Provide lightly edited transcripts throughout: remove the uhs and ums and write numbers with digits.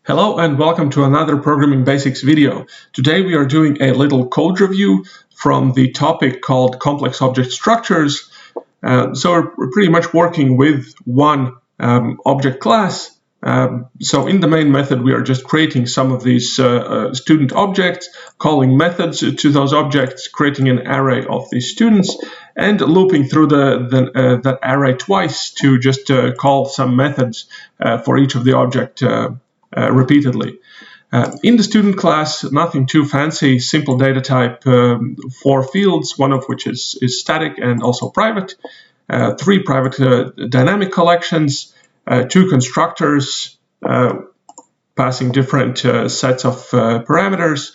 Hello and welcome to another Programming Basics video. Today we are doing a little code review from the topic called Complex Object Structures. So we're pretty much working with one object class. So in the main method we are just creating some of these student objects, calling methods to those objects, creating an array of these students, and looping through that array twice to just call some methods for each of the object repeatedly. In the student class, nothing too fancy, simple data type, 4 fields, one of which is static and also private, 3 private dynamic collections, 2 constructors passing different sets of parameters,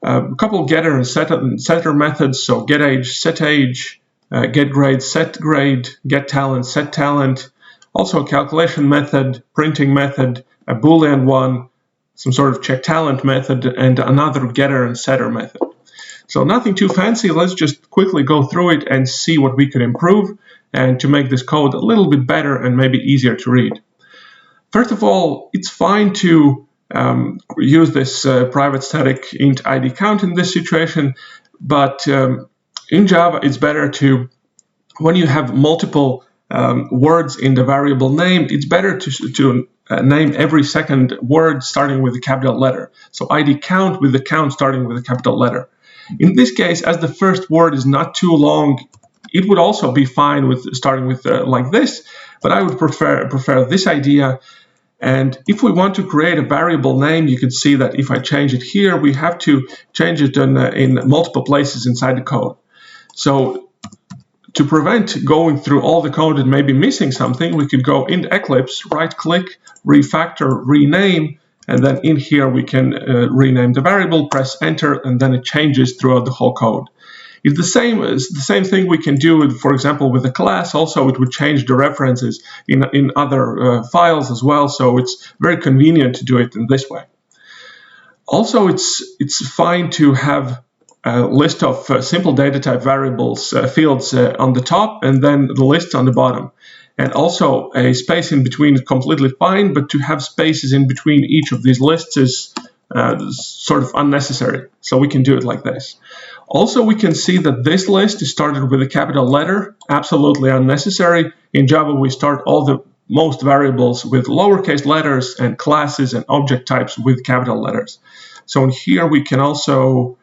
a couple getter and setter methods, so getAge, setAge, getGrade, setGrade, getTalent, setTalent, also a calculation method, printing method, a boolean one, some sort of checkTalent method, and another getter and setter method. So nothing too fancy. Let's just quickly go through it and see what we could improve and to make this code a little bit better and maybe easier to read. First of all, it's fine to use this private static int id count in this situation, but in Java it's better to, when you have multiple words in the variable name, it's better to name every second word starting with a capital letter. So id count with the count starting with a capital letter. In this case, as the first word is not too long, it would also be fine with starting with like this, but I would prefer this idea. And if we want to create a variable name, you can see that if I change it here, we have to change it in multiple places inside the code. So to prevent going through all the code and maybe missing something, we could go in Eclipse, right-click, refactor, rename, and then in here we can rename the variable, press enter, and then it changes throughout the whole code. It's the same thing we can do, for example, with a class. Also, it would change the references in other files as well, so it's very convenient to do it in this way. Also, it's fine to have a list of simple data type variables, fields on the top, and then the list on the bottom. And also a space in between is completely fine, but to have spaces in between each of these lists is sort of unnecessary. So we can do it like this. Also, we can see that this list is started with a capital letter, absolutely unnecessary. In Java, we start most variables with lowercase letters and classes and object types with capital letters. So in here, we can also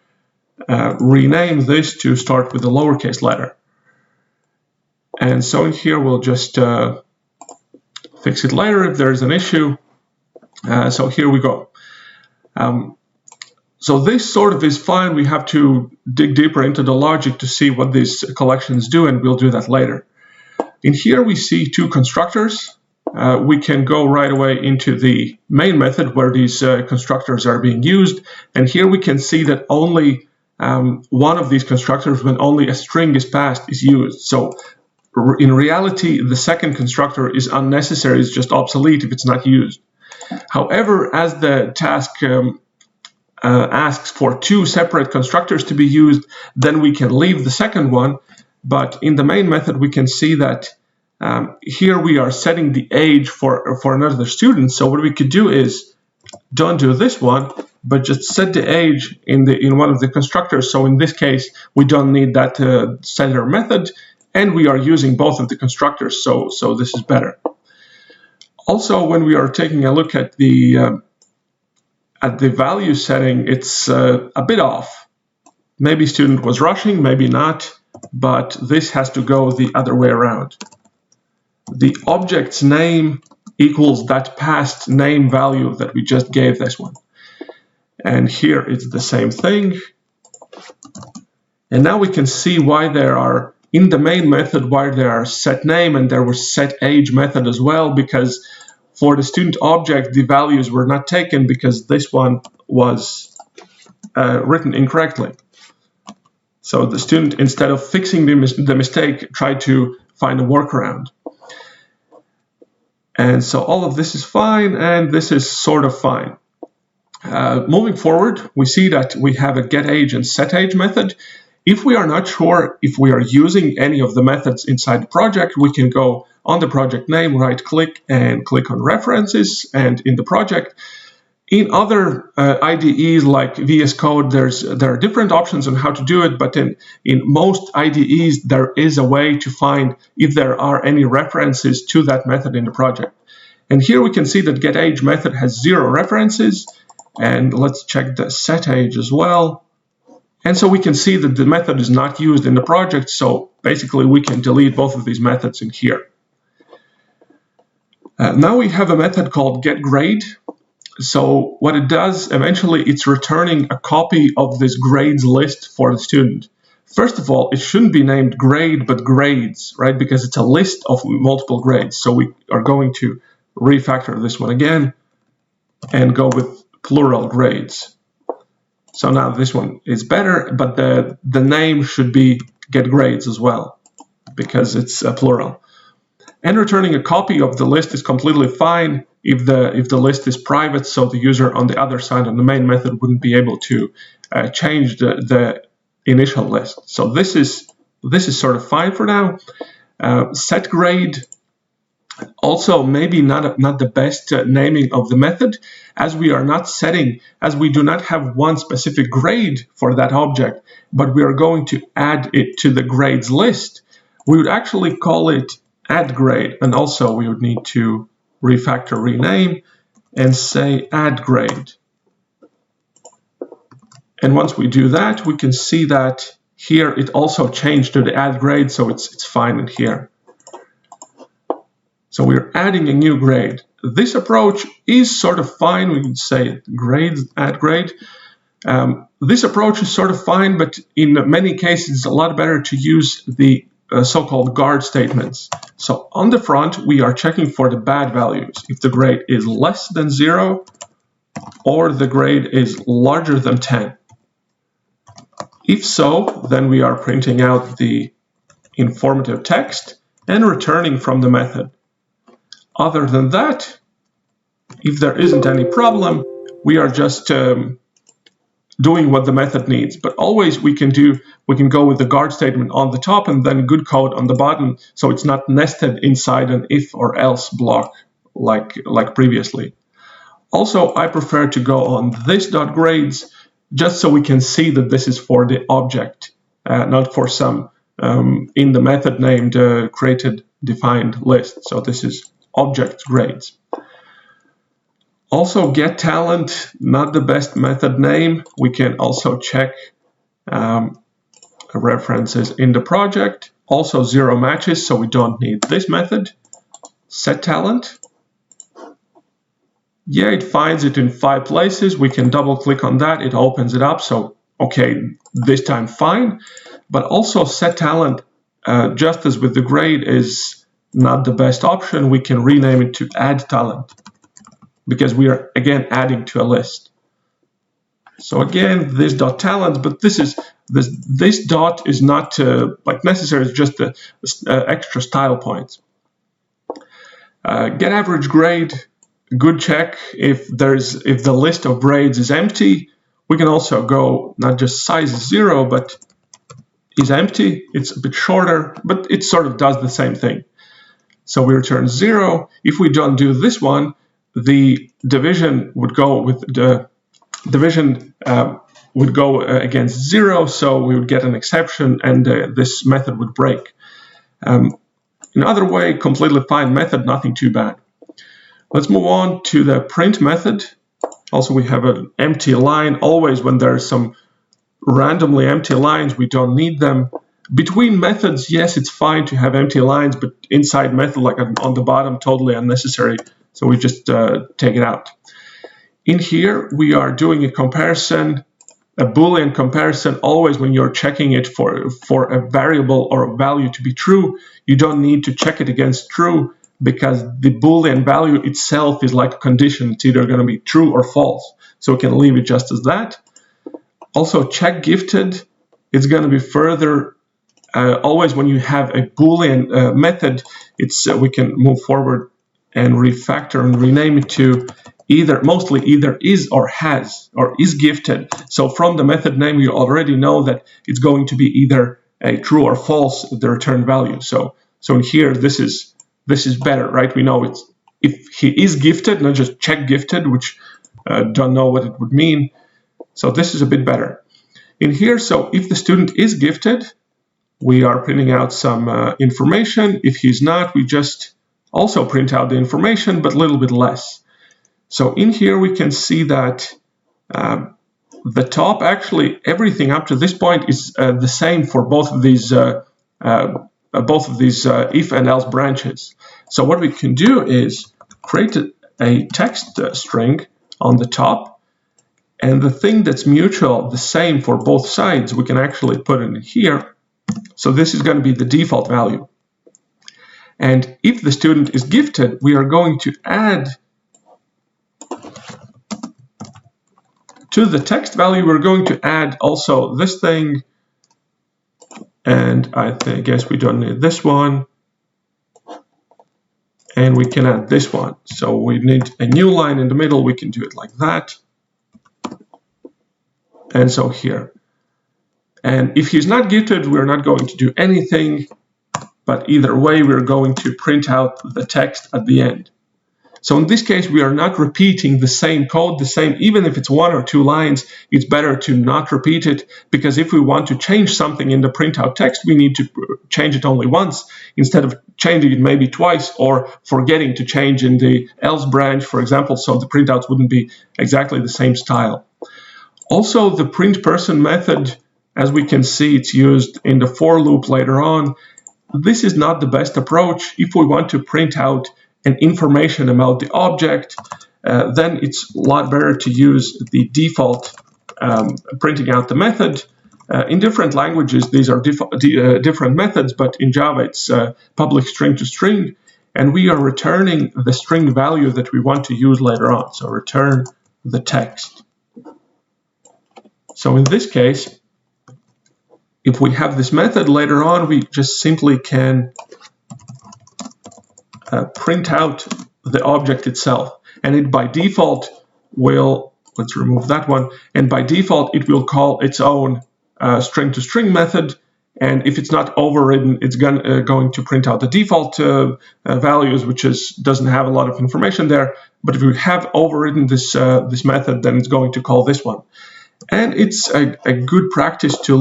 rename this to start with a lowercase letter. And so in here we'll just fix it later if there's an issue. So here we go. So this sort of is fine. We have to dig deeper into the logic to see what these collections do, and we'll do that later. In here we see 2 constructors. We can go right away into the main method where these constructors are being used. And here we can see that only one of these constructors, when only a string is passed, is used. So in reality, the second constructor is unnecessary, it's just obsolete if it's not used. However, as the task asks for 2 separate constructors to be used, then we can leave the second one. But in the main method, we can see that here we are setting the age for another student. So what we could do is don't do this one, but just set the age in one of the constructors. So in this case, we don't need that setter method, and we are using both of the constructors. So this is better. Also, when we are taking a look at the value setting, it's a bit off. Maybe student was rushing, maybe not, but this has to go the other way around. The object's name equals that past name value that we just gave this one. And here it's the same thing. And now we can see why there are, in the main method, why there are set name and there was set age method as well, because for the student object, the values were not taken because this one was written incorrectly. So the student, instead of fixing the mistake, tried to find a workaround. And so all of this is fine, and this is sort of fine. Moving forward, we see that we have a getAge and setAge method. If we are not sure if we are using any of the methods inside the project, we can go on the project name, right-click, and click on References. And in the project, In other IDEs like VS Code, there are different options on how to do it, but in most IDEs, there is a way to find if there are any references to that method in the project. And here we can see that getAge method has 0 references, and let's check the setAge as well. And so we can see that the method is not used in the project, so basically we can delete both of these methods in here. Now we have a method called getGrade. So what it does, eventually it's returning a copy of this grades list for the student. First of all, it shouldn't be named grade, but grades, right? Because it's a list of multiple grades. So we are going to refactor this one again and go with plural grades. So now this one is better, but the name should be getGrades as well, because it's a plural. And returning a copy of the list is completely fine if the list is private, so the user on the other side on the main method wouldn't be able to change the initial list. So this is sort of fine for now. setGrade, also maybe not the best naming of the method, as we are not setting, as we do not have one specific grade for that object, but we are going to add it to the grades list. We would actually call it addGrade, and also we would need to refactor rename and say addGrade. And once we do that, we can see that here it also changed to the addGrade, so it's fine in here. So we're adding a new grade. This approach is sort of fine. We can say grades, addGrade. This approach is sort of fine, but in many cases it's a lot better to use the so-called guard statements. So on the front, we are checking for the bad values. If the grade is less than 0 or the grade is larger than 10. If so, then we are printing out the informative text and returning from the method. Other than that, if there isn't any problem, we are just doing what the method needs. But always we can go with the guard statement on the top and then good code on the bottom, so it's not nested inside an if or else block like previously. Also, I prefer to go on this.grades just so we can see that this is for the object, not for some in the method named created defined list. So this is object grades. Also, getTalent, not the best method name. We can also check references in the project. Also 0 matches, so we don't need this method. setTalent. Yeah, it finds it in 5 places. We can double click on that. It opens it up. So, okay, this time fine. But also setTalent, just as with the grade, is not the best option. We can rename it to addTalent, because we are again adding to a list. So again, this dot talent, but this dot is not like necessary. It's just the extra style points. Get average grade, good check. If the list of grades is empty, we can also go not just size is 0, but is empty. It's a bit shorter, but it sort of does the same thing. So we return 0. If we don't do this one, the division would go with the division would go against 0, so we would get an exception and this method would break. Another way, completely fine method, nothing too bad. Let's move on to the print method. Also, we have an empty line. Always when there's some randomly empty lines, we don't need them. Between methods, yes, it's fine to have empty lines, but inside method, like on the bottom, totally unnecessary. So we just take it out. In here, we are doing a comparison, a boolean comparison. Always when you're checking it for a variable or a value to be true, you don't need to check it against true, because the boolean value itself is like a condition. It's either going to be true or false. So we can leave it just as that. Also, check gifted. It's going to be further. Always when you have a boolean method, we can move forward and refactor and rename it to mostly either is or has or is gifted. So from the method name, you already know that it's going to be either a true or false, the return value. So in here, this is better, right? We know it's if he is gifted, not just check gifted, which don't know what it would mean. So this is a bit better. In here, so if the student is gifted, we are printing out some information. If he's not, we just also print out the information, but a little bit less. So in here, we can see that the top, actually, everything up to this point is the same for both of these if and else branches. So what we can do is create a text string on the top, and the thing that's mutual, the same for both sides, we can actually put in here. So this is going to be the default value. And if the student is gifted, we are going to add to the text value, we're going to add also this thing. And I guess we don't need this one. And we can add this one. So we need a new line in the middle. We can do it like that. And so here. And if he's not gifted, we're not going to do anything. But either way, we're going to print out the text at the end. So in this case, we are not repeating the same code, even if it's 1 or 2 lines, it's better to not repeat it, because if we want to change something in the printout text, we need to change it only once instead of changing it maybe twice or forgetting to change in the else branch, for example, so the printouts wouldn't be exactly the same style. Also, the print person method, as we can see, it's used in the for loop later on. This is not the best approach. If we want to print out an information about the object, then it's a lot better to use the default printing out the method. In different languages, these are different methods, but in Java, it's public string to string, and we are returning the string value that we want to use later on. So return the text. So in this case, if we have this method later on, we just simply can print out the object itself, and it by default will, let's remove that one, and by default it will call its own string to string method, and if it's not overridden, it's going to print out the default values, which doesn't have a lot of information there. But if we have overridden this method, then it's going to call this one, and it's a good practice to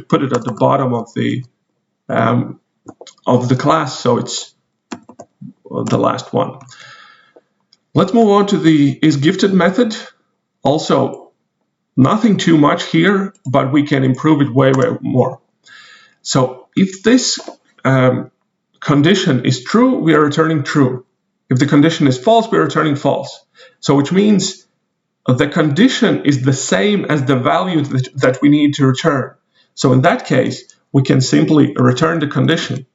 put it at the bottom of the class, so it's the last one. Let's move on to the isGifted method. Also, nothing too much here, but we can improve it way more. So if this condition is true, we are returning true. If the condition is false, we are returning false. So which means the condition is the same as the value that we need to return. So in that case, we can simply return the condition.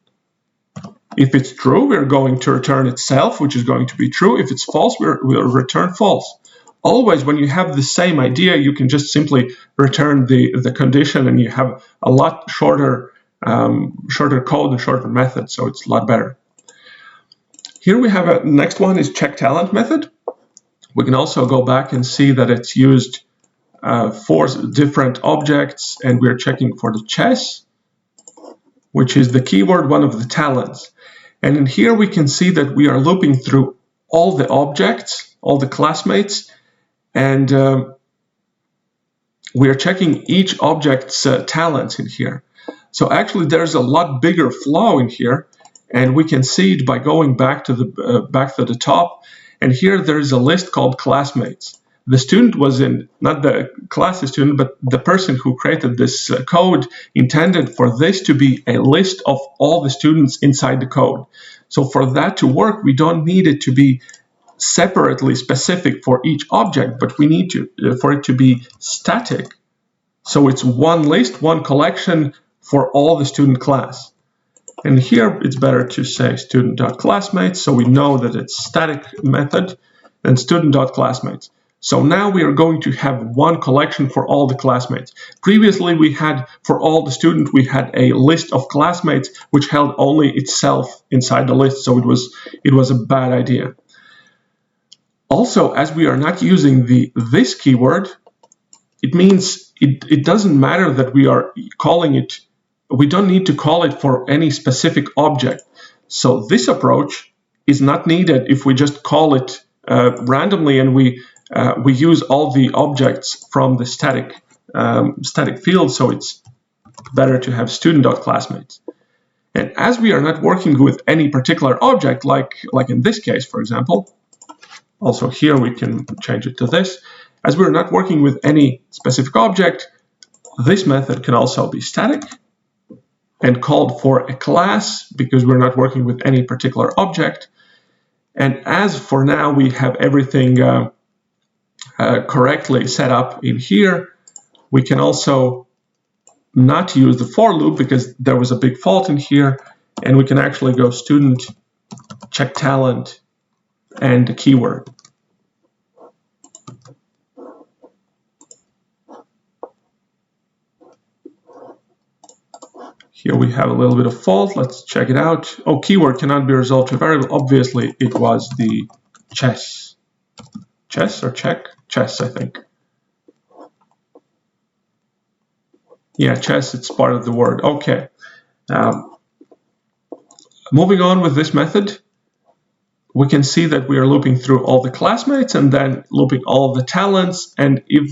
If it's true, we're going to return itself, which is going to be true. If it's false, we'll return false. Always, when you have the same idea, you can just simply return the condition, and you have a lot shorter code and shorter method, so it's a lot better. Here we have a next one is check talent method. We can also go back and see that it's used for different objects, and we're checking for the chess, which is the keyword, one of the talents. And in here we can see that we are looping through all the objects, all the classmates, and we are checking each object's talents in here. So actually there's a lot bigger flow in here, and we can see it by going back to the top. And here there is a list called classmates. The student was not the class student, but the person who created this code intended for this to be a list of all the students inside the code. So for that to work, we don't need it to be separately specific for each object, but we need for it to be static. So it's one list, one collection for all the student class. And here it's better to say student.classmates, so we know that it's static method, and student.classmates. So now we are going to have one collection for all the classmates. Previously, we had, for all the students, we had a list of classmates which held only itself inside the list, so it was a bad idea. Also, as we are not using this keyword, it means it doesn't matter that we are calling it, we don't need to call it for any specific object. So this approach is not needed if we just call it randomly, and we we use all the objects from the static field, so it's better to have student.classmates. And as we are not working with any particular object, like in this case, for example, also here we can change it to this. As we're not working with any specific object, this method can also be static and called for a class because we're not working with any particular object. And as for now we have everything correctly set up in here, we can also not use the for loop because there was a big fault in here, and we can actually go student check talent and the keyword. Here we have a little bit of fault. Let's check it out. Oh, keyword cannot be resolved to a variable. Obviously, it was the chess. Chess or check? Chess, I think. Yeah, chess, it's part of the word. Okay. Moving on with this method, we can see that we are looping through all the classmates and then looping all of the talents. And if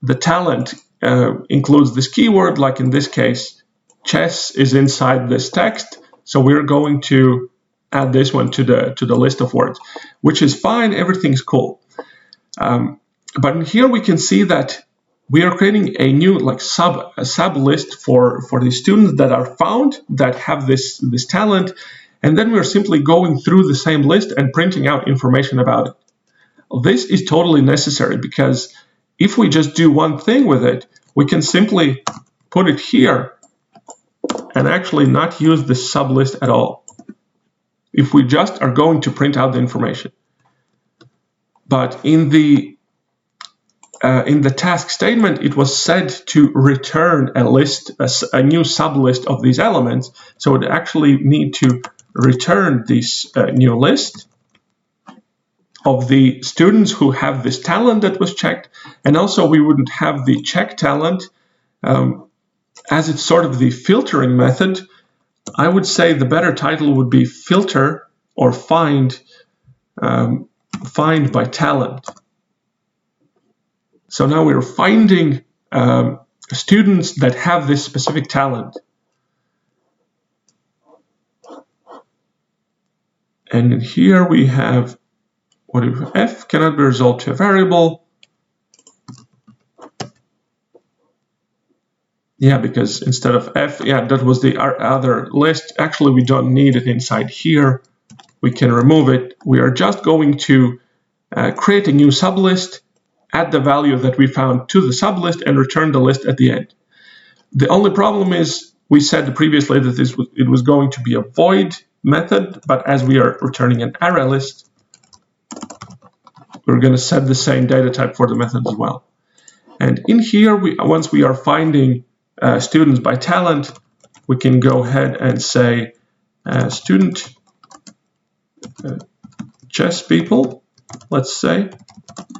the talent includes this keyword, like in this case, chess is inside this text, so we're going to add this one to the list of words, which is fine. Everything's cool. But in here we can see that we are creating a new sub list for the students that are found that have this talent, and then we're simply going through the same list and printing out information about it. This is totally necessary because if we just do one thing with it, we can simply put it here and actually not use this sub list at all if we just are going to print out the information. But in the task statement, it was said to return a list, a new sublist of these elements. So it actually need to return this new list of the students who have this talent that was checked. And also we wouldn't have the check talent as it's sort of the filtering method. I would say the better title would be filter or find by talent. So now we're finding students that have this specific talent. And in here we have, what if f cannot be resolved to a variable? Yeah, because instead of f, yeah, that was the other list. Actually, we don't need it inside here. We can remove it. We are just going to create a new sublist, add the value that we found to the sublist, and return the list at the end. The only problem is we said previously that it was going to be a void method, but as we are returning an array list, we're going to set the same data type for the method as well. And in here, once we are finding students by talent, we can go ahead and say student chess people, let's say.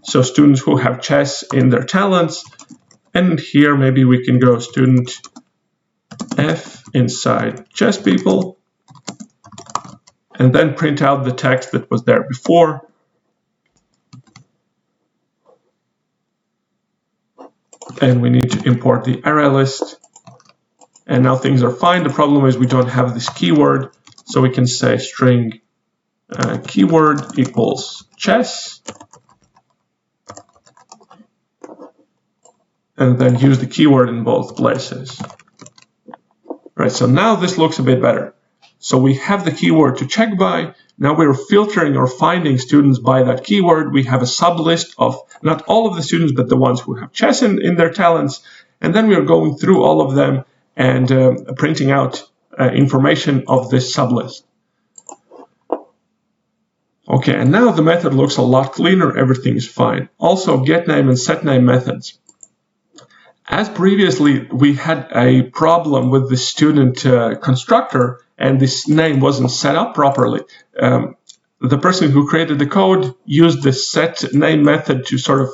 So students who have chess in their talents. And here maybe we can go student F inside chess people, and then print out the text that was there before. And we need to import the array list. And now things are fine. The problem is we don't have this keyword. So we can say string keyword equals chess. And then use the keyword in both places. Right, so now this looks a bit better. So we have the keyword to check by. Now we're filtering or finding students by that keyword. We have a sublist of not all of the students, but the ones who have chess in their talents. And then we are going through all of them and printing out information of this sublist. Okay, and now the method looks a lot cleaner. Everything is fine. Also, getName and setName methods. As previously, we had a problem with the student constructor, and this name wasn't set up properly. The person who created the code used the setName method to sort of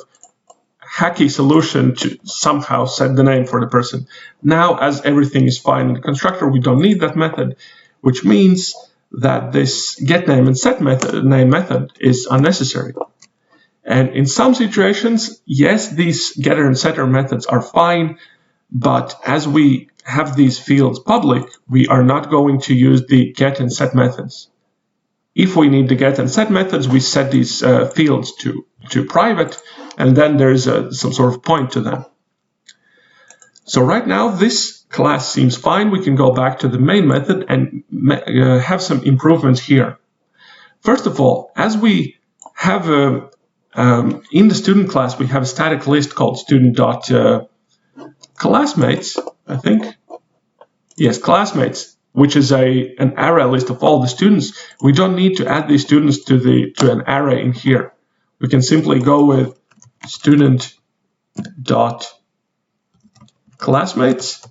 hacky solution to somehow set the name for the person. Now, as everything is fine in the constructor, we don't need that method, which means that this getName and setName method is unnecessary. And in some situations, yes, these getter and setter methods are fine, but as we have these fields public, we are not going to use the get and set methods. If we need the get and set methods, we set these fields to private, and then there's some sort of point to them. So right now, this class seems fine. We can go back to the main method and have some improvements here. First of all, as we have in the student class, we have a static list called student.classmates, I think. Yes, classmates, which is an array list of all the students. We don't need to add these students to an array in here. We can simply go with student.classmates.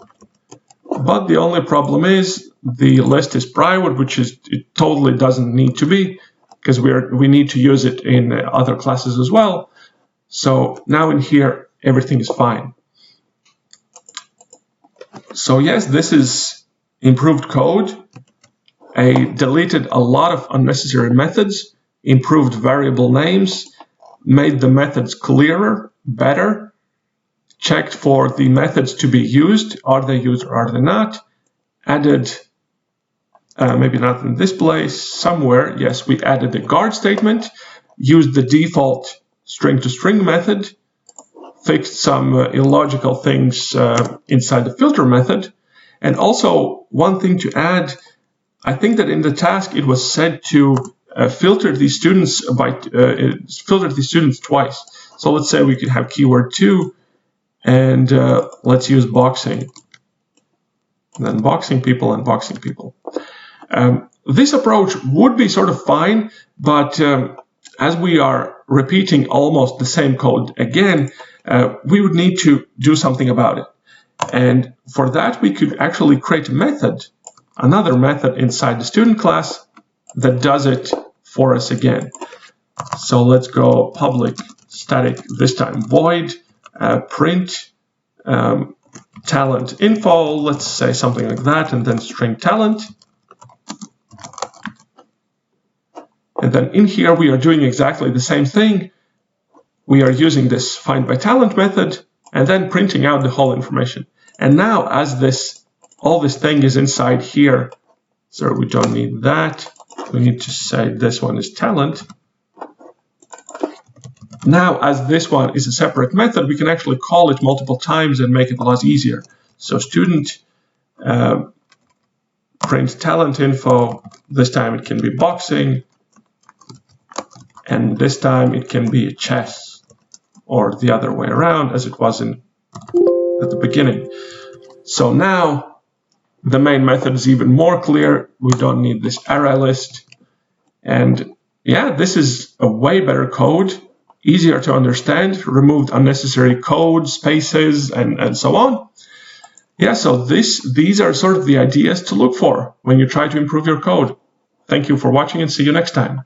But the only problem is the list is private, which it totally doesn't need to be, because we need to use it in other classes as well. So now in here, everything is fine. So yes, this is improved code. I deleted a lot of unnecessary methods, improved variable names, made the methods clearer, better, checked for the methods to be used. Are they used or are they not? Added, maybe not in this place, somewhere, yes, we added the guard statement, used the default string to string method, fixed some illogical things inside the filter method. And also, one thing to add, I think that in the task it was said to filter these students twice. So let's say we could have keyword 2, and let's use boxing. And then boxing people and boxing people. This approach would be sort of fine, but as we are repeating almost the same code again, we would need to do something about it. And for that, we could actually create a method, another method inside the student class that does it for us again. So let's go public static, this time void, print talent info, let's say something like that, and then string talent. And then in here, we are doing exactly the same thing. We are using this find by talent method and then printing out the whole information. And now, as all this thing is inside here, so we don't need that. We need to say this one is talent. Now, as this one is a separate method, we can actually call it multiple times and make it a lot easier. So student print talent info. This time it can be boxing, and this time it can be chess, or the other way around as it was at the beginning. So now the main method is even more clear. We don't need this array list. And yeah, this is a way better code, easier to understand, removed unnecessary code, spaces, and so on. Yeah, so these are sort of the ideas to look for when you try to improve your code. Thank you for watching and see you next time.